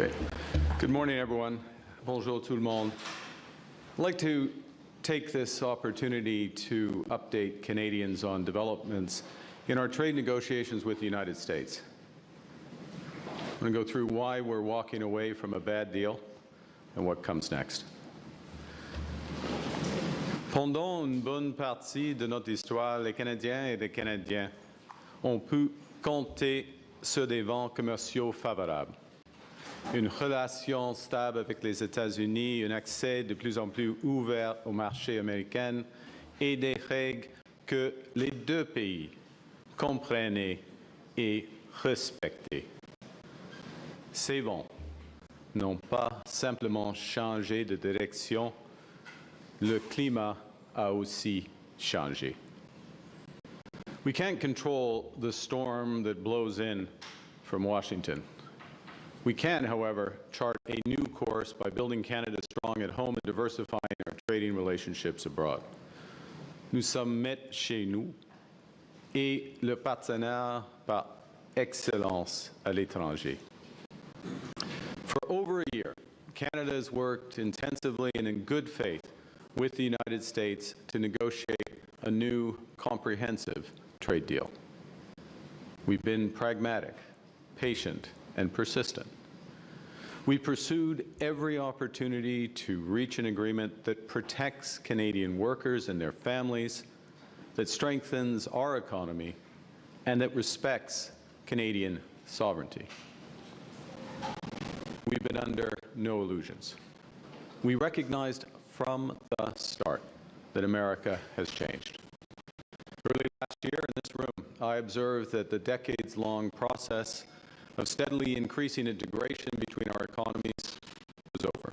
Okay. Good morning, everyone. Bonjour tout le monde. I'd like to take this opportunity to update Canadians on developments in our trade negotiations with the United States. I'm going to go through why we're walking away from a bad deal and what comes next. Pendant une bonne partie de notre histoire, les Canadiens et les Canadiens ont pu compter sur des vents commerciaux favorables. Une relation stable avec les États-Unis, un accès de plus en plus ouvert au marché américain et des règles que les deux pays comprenaient et respectaient. Ces vents n'ont pas simplement changé de direction, le climat a aussi changé. We can't control the storm that blows in from Washington. We can, however, chart a new course by building Canada strong at home and diversifying our trading relationships abroad. Nous sommes maîtres chez nous et le partenaire par excellence à l'étranger. For over a year, Canada has worked intensively and in good faith with the United States to negotiate a new comprehensive trade deal. We've been pragmatic, patient, and persistent. We pursued every opportunity to reach an agreement that protects Canadian workers and their families, that strengthens our economy, and that respects Canadian sovereignty. We've been under no illusions. We recognized from the start that America has changed. Early last year in this room, I observed that the decades-long process of steadily increasing integration between our economies was over.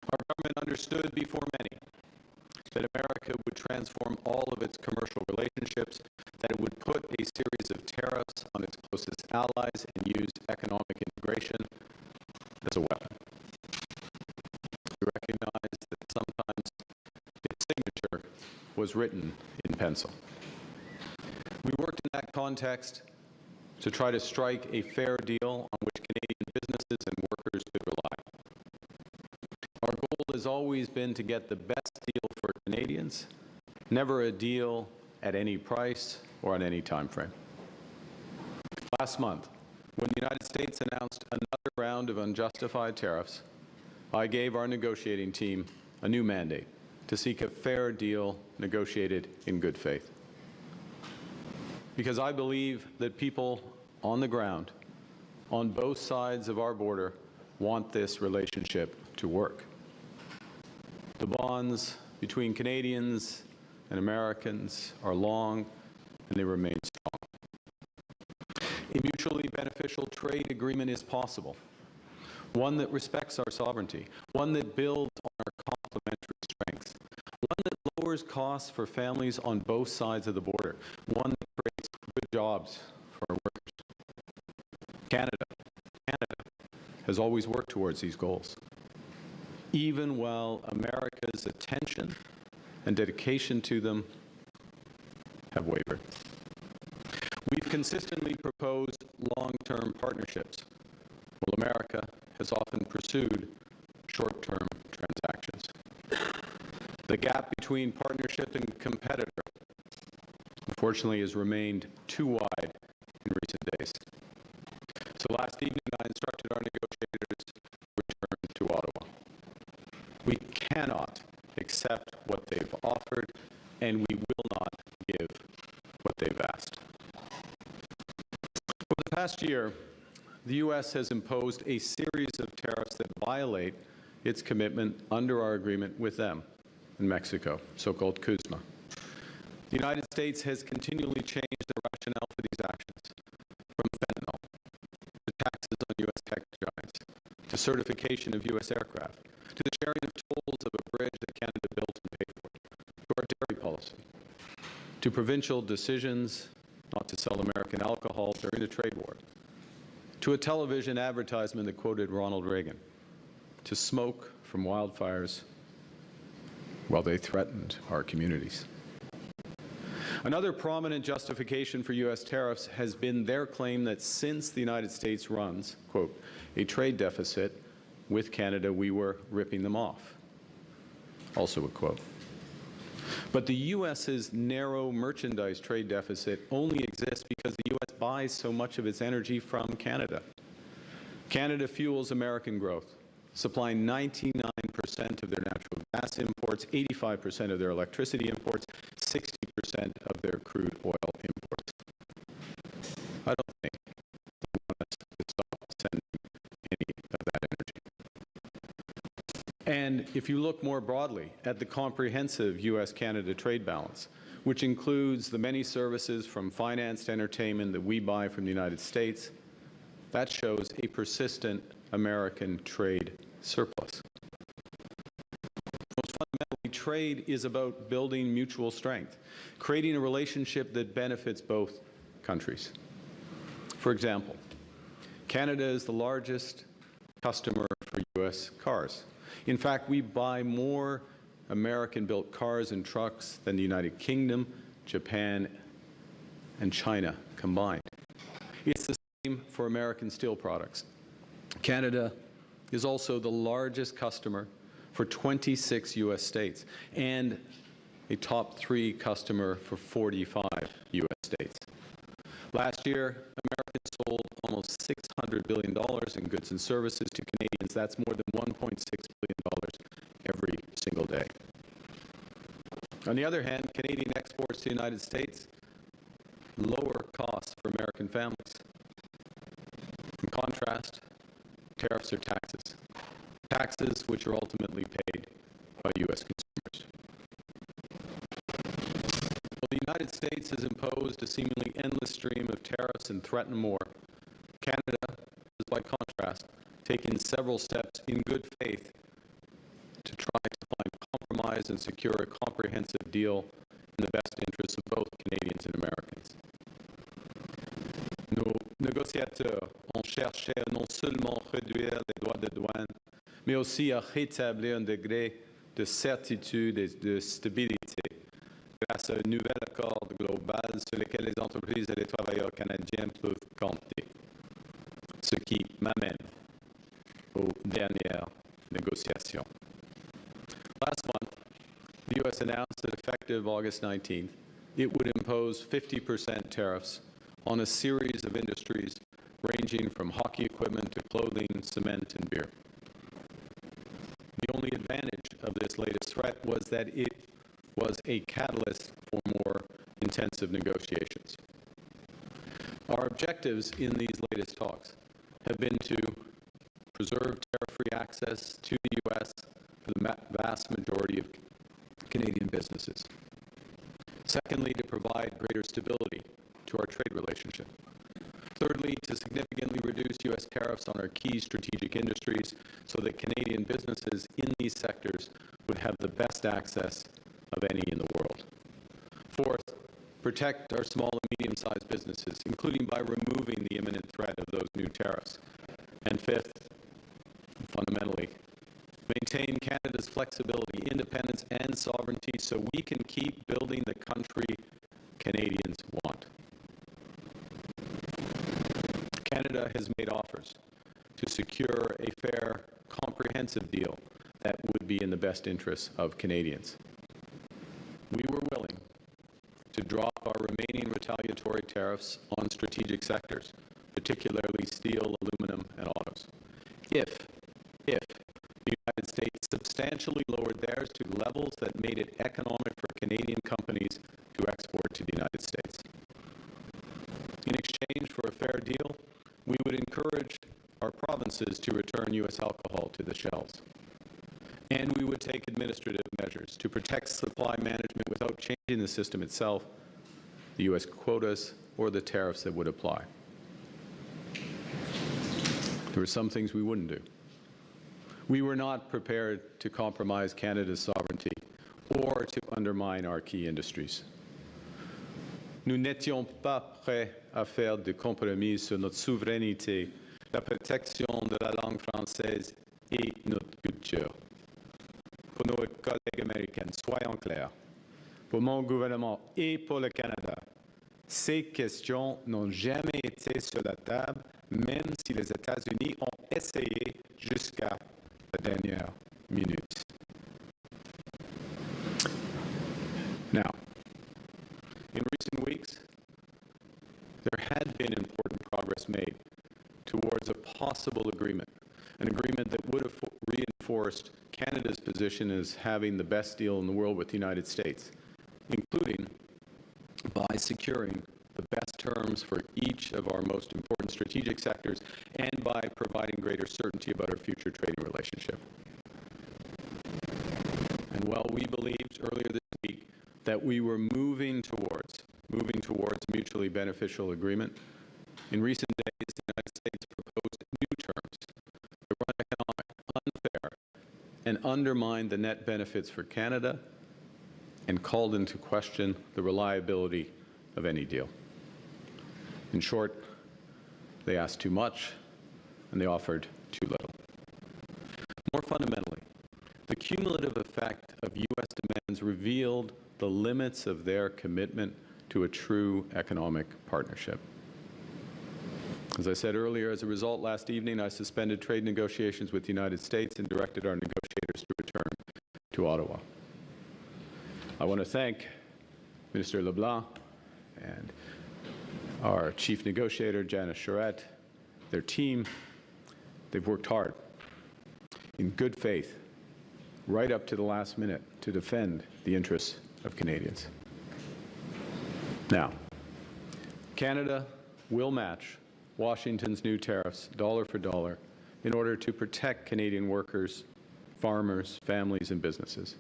Our government understood before many that America would transform all of its commercial relationships, that it would put a series of tariffs on its closest allies and use economic integration as a weapon. We recognized that sometimes its signature was written in pencil. We worked in that context to try to strike a fair deal on which Canadian businesses and workers could rely. Our goal has always been to get the best deal for Canadians, never a deal at any price or on any time frame. Last month, when the United States announced another round of unjustified tariffs, I gave our negotiating team a new mandate to seek a fair deal negotiated in good faith. Because I believe that people on the ground, on both sides of our border, want this relationship to work. The bonds between Canadians and Americans are long, and they remain strong. A mutually beneficial trade agreement is possible, one that respects our sovereignty, one that builds on our complementary strengths, one that lowers costs for families on both sides of the border, one that creates good jobs for our workers. Canada has always worked towards these goals, even while America's attention and dedication to them have wavered. We've consistently proposed long-term partnerships, while America has often pursued short-term transactions. The gap between partnership and competitor, unfortunately, has remained too wide in recent days. So last evening, I instructed our negotiators to return to Ottawa. We cannot accept what they've offered, and we will not give what they've asked. For the past year, the U.S. has imposed a series of tariffs that violate its commitment under our agreement with them in Mexico, so-called CUSMA. The United States has continually changed the rationale for these actions, from fentanyl to taxes on U.S. tech giants, to certification of U.S. aircraft, to the sharing of tolls of a bridge that Canada built and paid for, to our dairy policy, to provincial decisions not to sell American alcohol during the trade war, to a television advertisement that quoted Ronald Reagan, to smoke from wildfires while they threatened our communities. Another prominent justification for U.S. tariffs has been their claim that since the United States runs, quote, a trade deficit with Canada, we were ripping them off. Also a quote. But the U.S.'s narrow merchandise trade deficit only exists because the U.S. buys so much of its energy from Canada. Canada fuels American growth, supplying 99% of their natural gas imports, 85% of their electricity imports, 60% of their crude oil imports. I don't think they want us to stop sending any of that energy. And if you look more broadly at the comprehensive U.S.-Canada trade balance, which includes the many services from finance to entertainment that we buy from the United States, that shows a persistent American trade surplus. Most fundamentally, trade is about building mutual strength, creating a relationship that benefits both countries. For example, Canada is the largest customer for U.S. cars. In fact, we buy more American-built cars and trucks than the United Kingdom, Japan, and China combined. It's the same for American steel products. Canada is also the largest customer for 26 U.S. states and a top 3 customer for 45 U.S. states. Last year, Americans sold almost $600 billion in goods and services to Canadians. That's more than $1.6 billion every single day. On the other hand, Canadian exports to the United States lower costs for American families. In contrast, tariffs are taxes. Taxes which are ultimately paid by U.S. consumers. Well, the United States has imposed a seemingly endless stream of tariffs and threatened more. Canada has, by contrast, taken several steps in good faith to try to find compromise and secure a comprehensive deal in the best interests of both Canadians and Americans. Nos négociateurs ont cherché à non seulement réduire les droits de douane, mais aussi à rétablir un degré de certitude et de stabilité grâce à un nouvel accord global sur lequel les entreprises et les travailleurs canadiens peuvent compter. Ce qui m'amène aux dernières négociations. Last month, the U.S. announced that effective August 19th, it would impose 50% tariffs on a series of industries ranging from hockey equipment to clothing, cement, and beer. The only advantage of this latest threat was that it was a catalyst for more intensive negotiations. Our objectives in these latest talks have been to preserve tariff-free access to the U.S. for the vast majority of Canadian businesses. Secondly, to provide greater stability to our trade relationship. Thirdly, to significantly reduce U.S. tariffs on our key strategic industries so that Canadian businesses in these sectors would have the best access of any in the world. Fourth, protect our small and medium-sized businesses, including by removing the imminent threat of those new tariffs. And fifth, fundamentally, maintain Canada's flexibility, independence, and sovereignty so we can keep building the country Canadians want. Canada has made offers to secure a fair, comprehensive deal that would be in the best interests of Canadians. We were willing to drop our remaining retaliatory tariffs on strategic sectors, particularly steel, aluminum, and autos, if the United States substantially lowered theirs to levels that made it economic for Canadian companies to export to the United States. In exchange for a fair deal, we would encourage our provinces to return U.S. alcohol to the shelves. And we would take administrative measures to protect supply management without changing the system itself, the U.S. quotas, or the tariffs that would apply. There were some things we wouldn't do. We were not prepared to compromise Canada's sovereignty or to undermine our key industries. Nous n'étions pas prêts à faire de compromis sur notre souveraineté, la protection de la langue française et notre culture. Pour nos collègues américains, soyons clairs, pour mon gouvernement et pour le Canada, ces questions n'ont jamais été sur la table, même si les États-Unis ont essayé jusqu'à la dernière minute. Now, in recent weeks, there had been important progress made towards a possible agreement, an agreement that would have reinforced Canada's position as having the best deal in the world with the United States, including by securing the best terms for each of our most important strategic sectors and by providing greater certainty about our future trading relationship. And while we believed earlier this week that we were moving towards a mutually beneficial agreement, in recent days the United States proposed new terms that were uneconomic, unfair, and undermined the net benefits for Canada and called into question the reliability of any deal. In short, they asked too much and they offered too little. More fundamentally, the cumulative effect of U.S. demands revealed the limits of their commitment to a true economic partnership. As I said earlier, as a result, last evening I suspended trade negotiations with the United States and directed our negotiators to return to Ottawa. I want to thank Minister LeBlanc and our chief negotiator, Janice Charette, their team. They've worked hard in good faith right up to the last minute to defend the interests of Canadians. Now, Canada will match Washington's new tariffs dollar for dollar in order to protect Canadian workers, farmers, families, and businesses.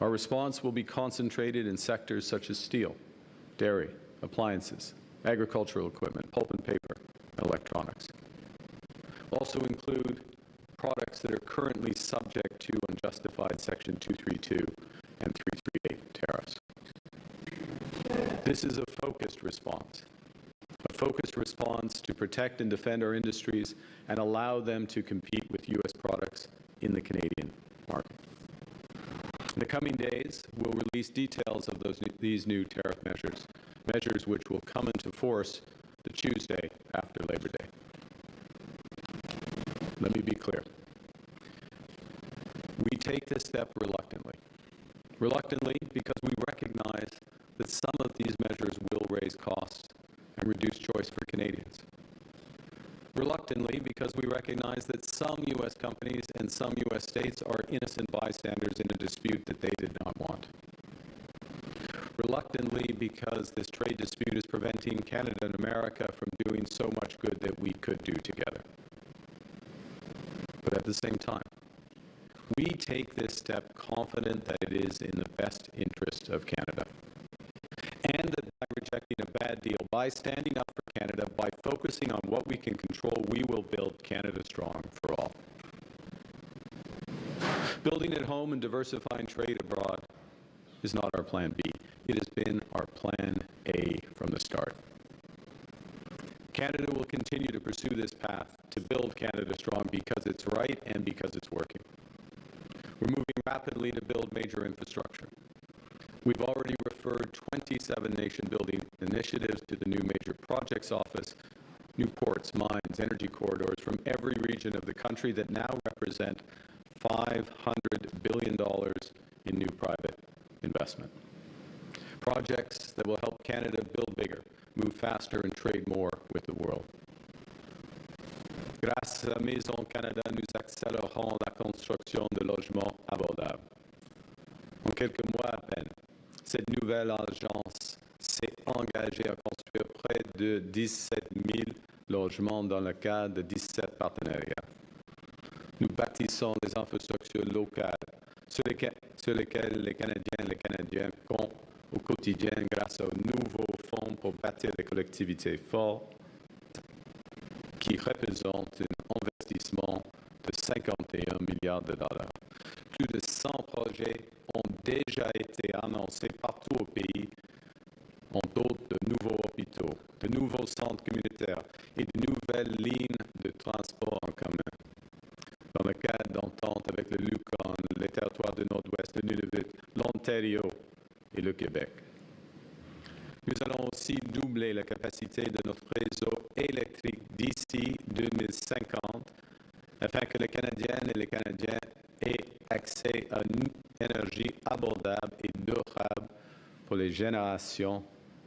Our response will be concentrated in sectors such as steel, dairy, appliances, agricultural equipment, pulp and paper, and electronics. Also include products that are currently subject to unjustified Section 232 and 338 tariffs. This is a focused response to protect and defend our industries and allow them to compete with U.S. products in the Canadian market. In the coming days, we'll release details of these new tariff measures which will come into force the Tuesday after Labor Day. Let me be clear. We take this step reluctantly. Reluctantly because we recognize that some of these measures will raise costs and reduce choice for Canadians. Reluctantly because we recognize that some U.S. companies and some U.S. states are innocent bystanders in a dispute that they did not want. Reluctantly because this trade dispute is preventing Canada and America from doing so much good that we could do together. But at the same time, we take this step confident that it is in the best interest of Canada. And that by rejecting a bad deal, by standing up for Canada, by focusing on what we can control, we will build Canada strong for all. Building at home and diversifying trade abroad is not our plan B. It has been our plan A from the start. Canada will continue to pursue this path to build Canada strong because it's right and because it's working. We're moving rapidly to build major infrastructure. We've already referred 27 nation-building initiatives to the new major projects office, new ports, mines, energy corridors from every region of the country that now represent $500 billion in new private investment. Projects that will help Canada build bigger, move faster, and trade more with the world. Grâce à Maison Canada, nous accélérons la construction de logements abordables. En quelques mois à peine, cette nouvelle agence s'est engagée à construire près de 17 000 logements dans le cadre de 17 partenariats. Nous bâtissons les infrastructures locales sur lesquelles les Canadiens et les Canadiennes comptent au quotidien grâce aux nouveaux fonds pour bâtir des collectivités fortes qui représentent un investissement de 51 milliards de dollars. Plus de 100 projets ont déjà été annoncés partout au pays, entre autres de nouveaux hôpitaux, de nouveaux centres communautaires et de nouvelles lignes de transport en commun. Dans le cadre d'entente avec le Yukon, les territoires du Nord-Ouest, le Nunavut, l'Ontario Québec. Nous allons aussi doubler la capacité de notre réseau électrique d'ici 2050 afin que les Canadiennes et les Canadiens aient accès à une énergie abordable et durable pour les générations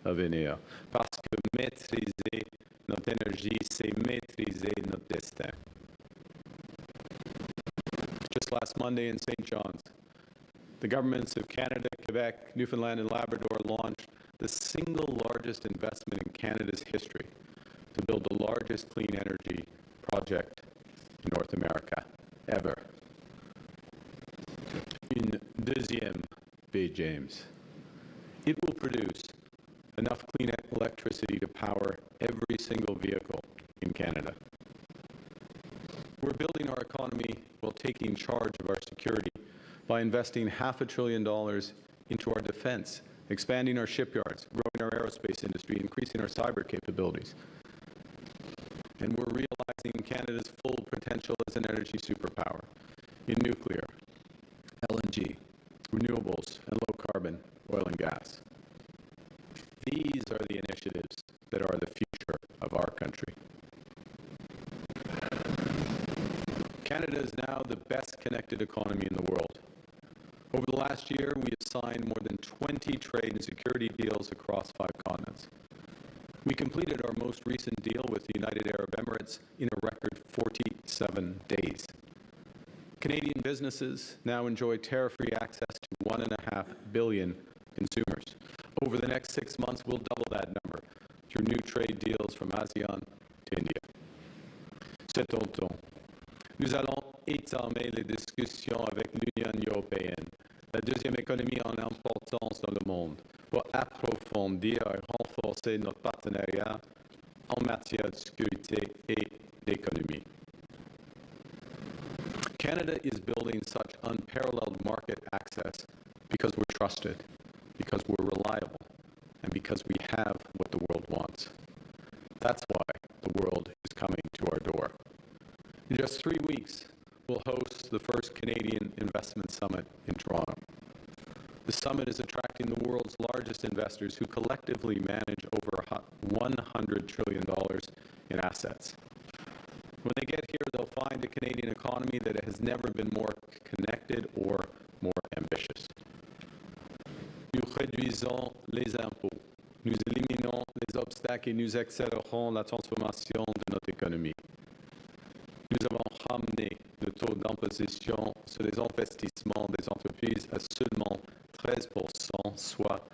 à venir. Parce que maîtriser notre énergie, c'est maîtriser notre destin. Just last Monday in St. John's, the governments of Canada, Quebec, Newfoundland, and Labrador launched the single largest investment in Canada's history to build the largest clean energy project in North America ever. Une deuxième Bay James. It will produce enough clean electricity to power every single vehicle in Canada. We're building our economy while taking charge of our security by investing $500 billion into our defense, expanding our shipyards, growing our aerospace industry, increasing our cyber capabilities. And we're realizing Canada's full potential as an energy superpower in nuclear, LNG, renewables, and low carbon oil and gas. These are the initiatives that are the future of our country. Canada is now the best connected economy in the world. Over the last year, we have signed more than 20 trade and security deals across 5 continents. We completed our most recent deal with the United Arab Emirates in a record 47 days. Canadian businesses now enjoy tariff-free access to 1.5 billion consumers. Over the next 6 months, we'll double that number through new trade deals from ASEAN to India. Cet automne, nous allons entamer les discussions avec l'Union européenne, la deuxième économie en importance dans le monde, pour approfondir et renforcer notre partenariat en matière de sécurité et d'économie. Canada is building such unparalleled market access because we're trusted, because we're reliable, and because we have what the world wants. That's why the world is coming to our door. In just 3 weeks, we'll host the first Canadian Investment Summit in Toronto. The summit is attracting the world's largest investors who collectively manage over $100 trillion in assets. When they get here, they'll find a Canadian economy that has never been more connected or more ambitious. Nous réduisons les impôts, nous éliminons les obstacles et nous accélérons la transformation de notre économie. Nous avons ramené le taux d'imposition sur les investissements des entreprises à seulement 13%, soit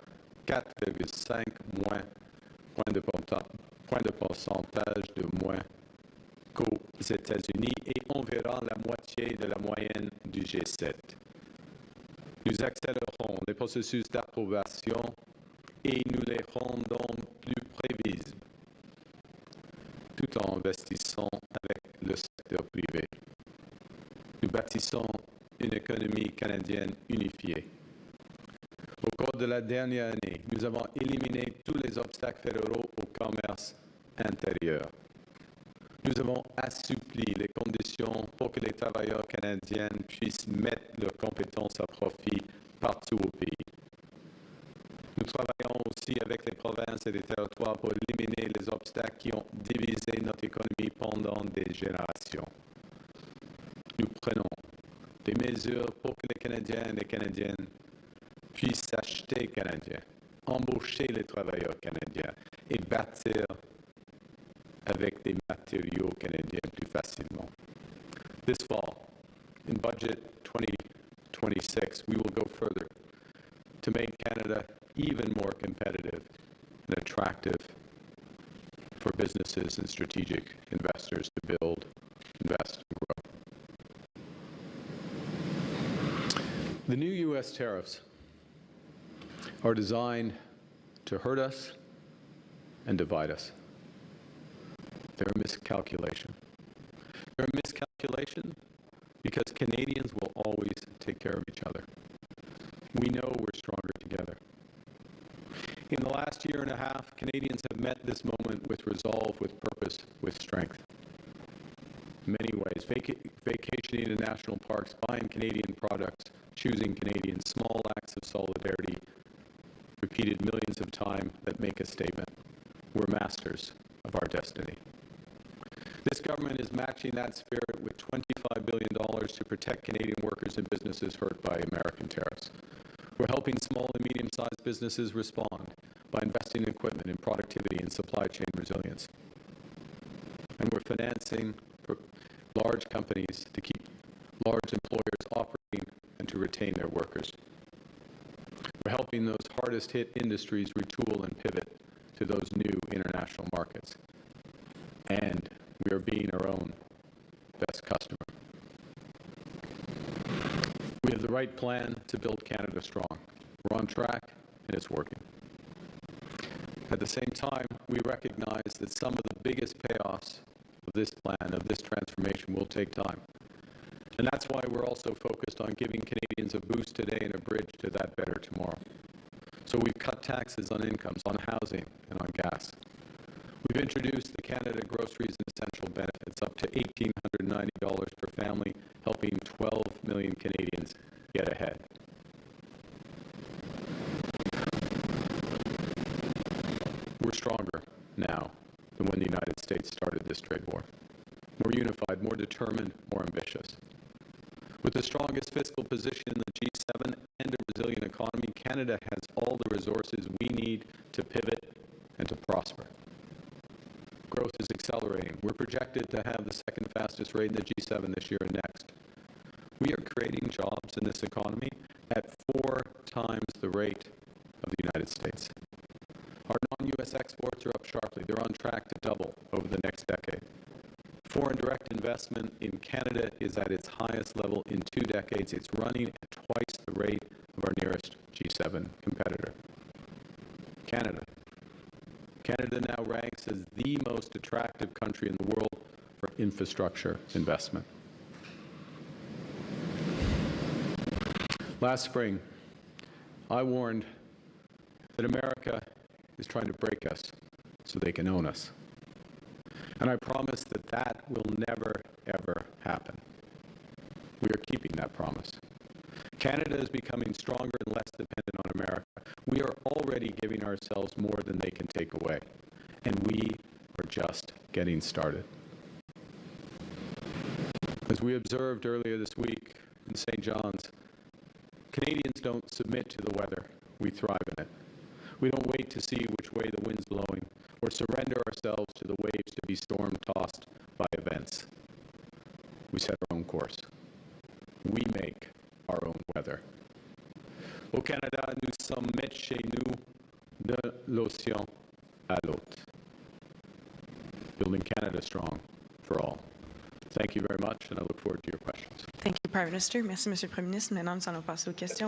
4,5 points de pourcentage de moins qu'aux États-Unis et environ la moitié de la moyenne du G7. Nous accélérons les processus d'approbation et nous les rendons plus prévisibles, tout en investissant avec le secteur privé. Nous bâtissons une économie canadienne unifiée. Au cours de la dernière année, nous avons éliminé tous les obstacles fédéraux au commerce intérieur. Nous avons assoupli les conditions pour que les travailleurs canadiens puissent mettre leurs compétences à profit partout au pays. Nous travaillons aussi avec les provinces et les territoires pour éliminer les obstacles qui ont divisé notre économie pendant des générations. Nous prenons des mesures pour que les Canadiens et les Canadiennes puissent acheter canadien, embaucher les travailleurs canadiens et bâtir avec des matériaux canadiens plus facilement. This fall, in Budget 2026, we will go further to make Canada even more competitive and attractive for businesses and strategic investors to build, invest, and grow. The new U.S. tariffs are designed to hurt us and divide us. They're a miscalculation. They're a miscalculation because Canadians will always take care of each other. We know we're stronger together. In the last year and a half, Canadians have met this moment with resolve, with purpose, with strength. In many ways, vacationing in national parks, buying Canadian products, choosing Canadian, small acts of solidarity time that make a statement. We're masters of our destiny. This government is matching that spirit with $25 billion to protect Canadian workers and businesses hurt by American tariffs. We're helping small and medium-sized businesses respond by investing in equipment and productivity and supply chain resilience. And we're financing large companies to keep large employers operating and to retain their workers. We're helping those hardest hit industries retool and pivot to those new international markets. And we are being our own best customer. We have the right plan to build Canada strong. We're on track and it's working. At the same time, we recognize that some of the biggest payoffs of this plan, of this transformation, will take time. And that's why we're also focused on giving Canadians a boost today and a bridge to that better tomorrow. So we've cut taxes on incomes, on housing, and on gas. We've introduced the Canada Groceries and Essential Benefits up to $1,890 per family, helping 12 million Canadians get ahead. We're stronger now than when the United States started this trade war. More unified, more determined, more ambitious. With the strongest fiscal position in the G7 and a resilient economy, Canada has all the resources we need to pivot and to prosper. Growth is accelerating. We're projected to have the second fastest rate in the G7 this year and next. We are creating jobs in this economy at 4 times the rate of the United States. Our non-U.S. exports are up sharply. They're on track to double over the next decade. Foreign direct investment in Canada is at its highest level in 2 decades. It's running at twice the rate of our nearest G7 competitor. Canada. Canada now ranks as the most attractive country in the world for infrastructure investment. Last spring, I warned that America is trying to break us so they can own us. And I promise that that will never, ever happen. We are keeping that promise. Canada is becoming stronger and less dependent on America. We are already giving ourselves more than they can take away. And we are just getting started. As we observed earlier this week in St. John's, Canadians don't submit to the weather. We thrive in it. We don't wait to see which way the wind's blowing or surrender ourselves to the waves to be storm-tossed by events. We set our own course. We make our own weather. Au Canada, nous sommes maîtres chez nous de l'océan à l'autre. Building Canada strong for all. Thank you very much, and I look forward to your questions. Thank you, Prime Minister. Merci, Monsieur le Premier ministre. Maintenant, nous allons passer aux questions.